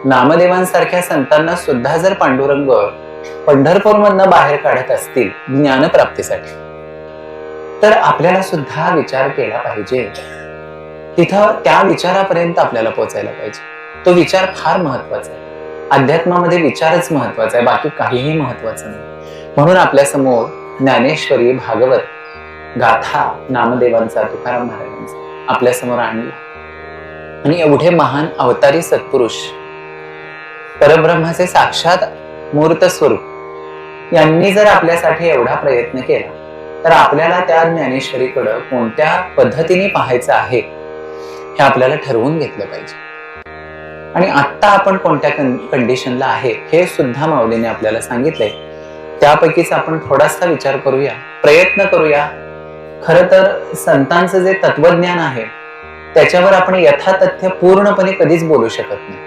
नामदेवांसारख्या संतांना सुद्धा जर पांडुरंग पंढरपूरमधनं बाहेर काढत असतील ज्ञानप्राप्तीसाठी, तर आपल्याला सुद्धा विचार केला पाहिजे. तिथं त्या विचारापर्यंत आपल्याला पोहोचायला पाहिजे. तो विचार फार महत्वाचा आहे. अध्यात्मामध्ये विचारच महत्वाचा आहे, बाकी काहीही महत्वाचं नाही. म्हणून आपल्या समोर ज्ञानेश्वरी, भागवत, गाथा, नामदेवांचा, तुकाराम महाराजांचा आपल्या समोर आणला. आणि एवढे महान अवतारी सत्पुरुष, परब्रह्माचे साक्षात मूर्त स्वरूप यांनी जर आपल्यासाठी एवढा प्रयत्न केला, तर आपल्याला त्या ज्ञानेश्वरीकडे कोणत्या पद्धतीने पाहायचं आहे हे आपल्याला ठरवून घेतलं पाहिजे. आणि आत्ता आपण कोणत्या कंडिशनला आहे हे सुद्धा माऊलीने आपल्याला सांगितलंय. त्यापैकीच आपण थोडासा विचार करूया, प्रयत्न करूया. खर तर संतांचं जे तत्वज्ञान आहे त्याच्यावर आपण यथातथ्य पूर्णपणे कधीच बोलू शकत नाही.